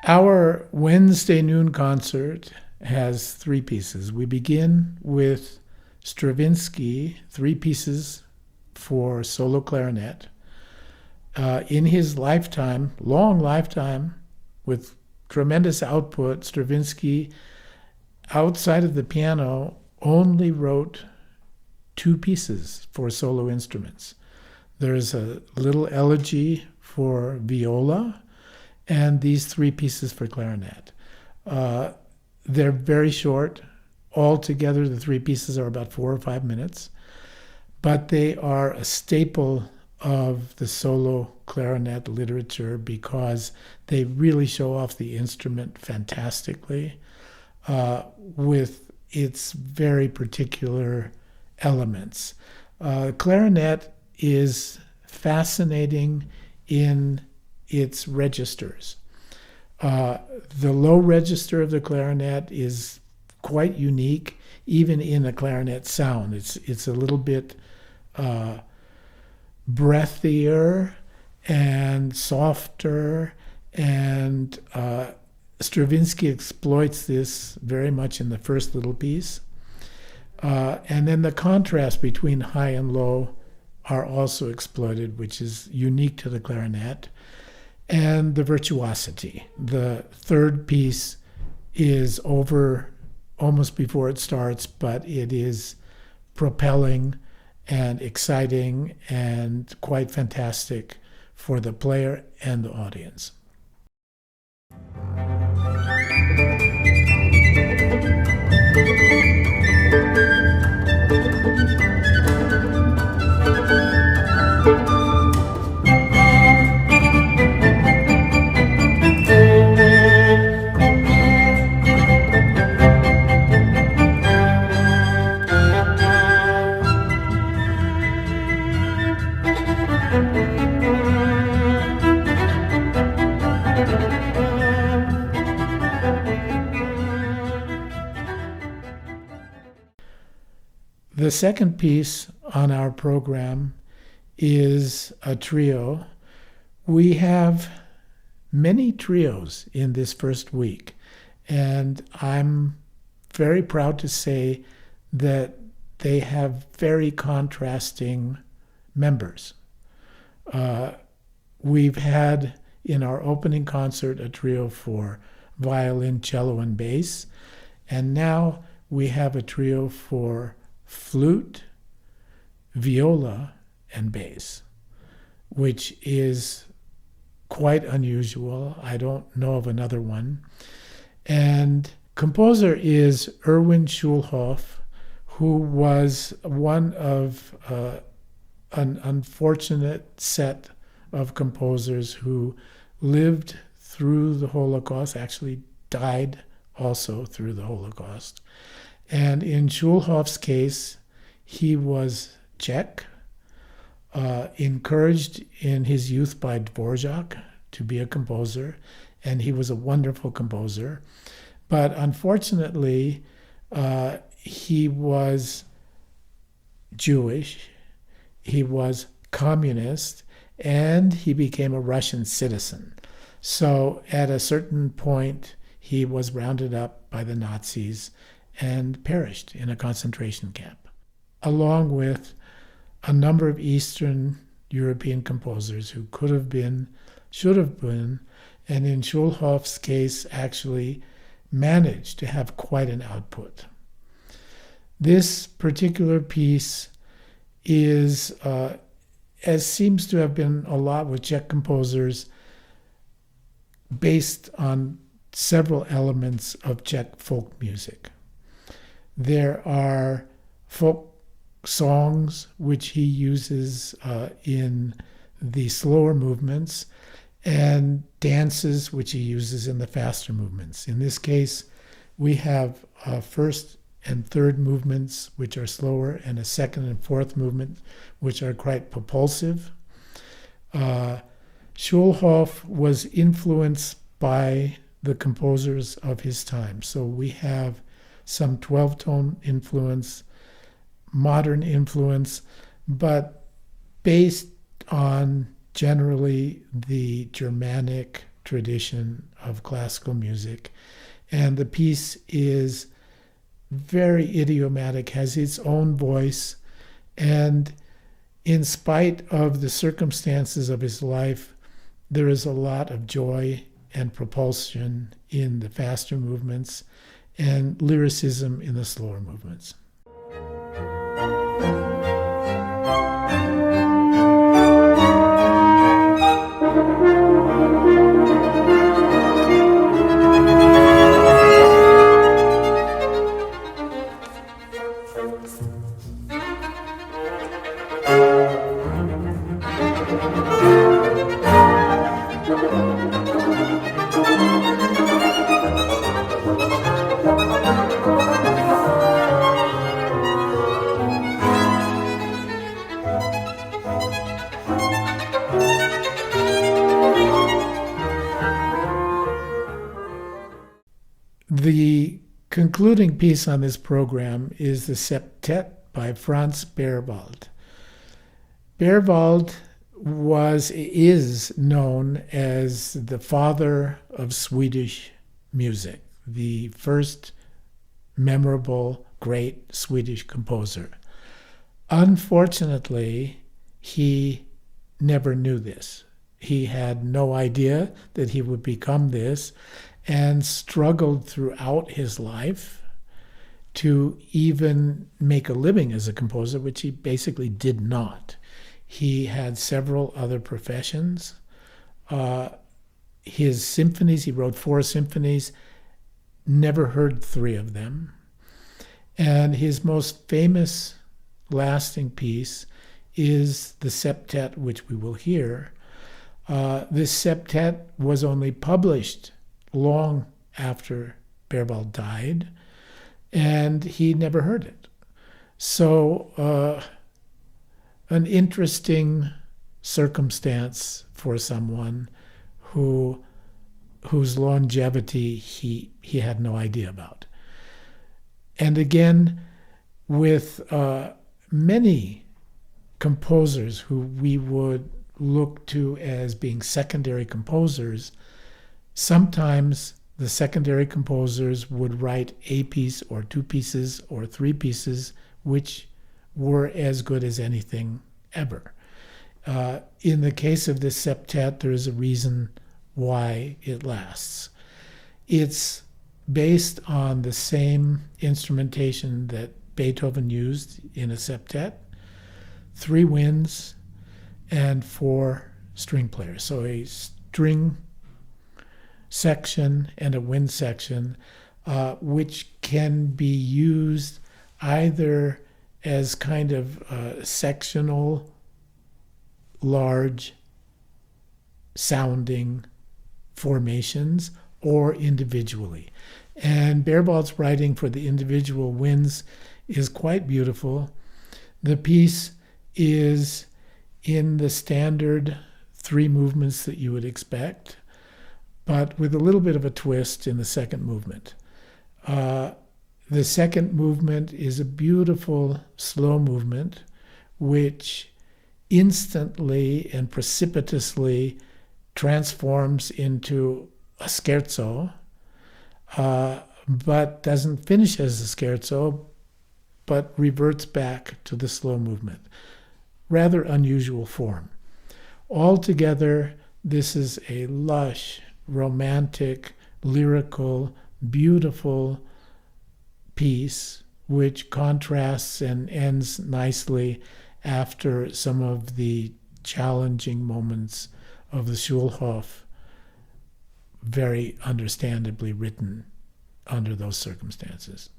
Our Wednesday noon concert has three pieces. We begin with Stravinsky, three pieces for solo clarinet. In his lifetime, long lifetime, with tremendous output, Stravinsky, outside of the piano, only wrote two pieces for solo instruments. There's a little elegy for viola, and these three pieces for clarinet. They're very short. Altogether, the three pieces are about 4 or 5 minutes, but they are a staple of the solo clarinet literature because they really show off the instrument fantastically with its very particular elements. Clarinet is fascinating in its registers. The low register of the clarinet is quite unique, even in a clarinet sound. It's a little bit breathier and softer, and Stravinsky exploits this very much in the first little piece. And then the contrast between high and low are also exploited, which is unique to the clarinet. And the virtuosity. The third piece is over almost before it starts, but it is propelling and exciting and quite fantastic for the player and the audience. The second piece on our program is a trio. We have many trios in this first week, and I'm very proud to say that they have very contrasting members. We've had in our opening concert a trio for violin, cello, and bass, and now we have a trio for flute, viola, and bass, which is quite unusual. I don't know of another one. And composer is Erwin Schulhoff, who was one of an unfortunate set of composers who lived through the Holocaust, actually died also through the Holocaust. And in Schulhoff's case, he was Czech, encouraged in his youth by Dvorak to be a composer, and he was a wonderful composer. But unfortunately, he was Jewish, he was communist, and he became a Russian citizen. So at a certain point, he was rounded up by the Nazis and perished in a concentration camp, along with a number of Eastern European composers who could have been, should have been, and in Schulhoff's case actually managed to have quite an output. This particular piece is, as seems to have been a lot with Czech composers, based on several elements of Czech folk music. There are folk songs which he uses in the slower movements, and dances which he uses in the faster movements. In this case, we have first and third movements which are slower, and a second and fourth movement which are quite propulsive. Schulhoff was influenced by the composers of his time. So we have some 12-tone influence, modern influence, but based on generally the Germanic tradition of classical music. And the piece is very idiomatic, has its own voice, and in spite of the circumstances of his life, there is a lot of joy and propulsion in the faster movements and lyricism in the slower movements. The concluding piece on this program is the Septet by Franz Berwald. Berwald is known as the father of Swedish music, the first memorable, great Swedish composer. Unfortunately, he never knew this. He had no idea that he would become this, and struggled throughout his life to even make a living as a composer, which he basically did not. He had several other professions. His symphonies, he wrote 4 symphonies, never heard 3 of them. And his most famous lasting piece is the septet, which we will hear. This septet was only published long after Berwald died, and he never heard it. So an interesting circumstance for someone whose longevity he had no idea about. And again, with many composers who we would look to as being secondary composers, sometimes the secondary composers would write a piece or 2 pieces or 3 pieces, which were as good as anything ever. In the case of this septet, there is a reason why it lasts. It's based on the same instrumentation that Beethoven used in a septet, 3 winds and 4 string players. So a string section and a wind section, which can be used either as kind of sectional, large sounding formations or individually. And Berwald's writing for the individual winds is quite beautiful. The piece is in the standard 3 movements that you would expect, but with a little bit of a twist in the second movement. The second movement is a beautiful slow movement, which instantly and precipitously transforms into a scherzo, but doesn't finish as a scherzo, but reverts back to the slow movement. Rather unusual form. Altogether, this is a lush, romantic, lyrical, beautiful piece which contrasts and ends nicely after some of the challenging moments of the Schulhoff, very understandably written under those circumstances.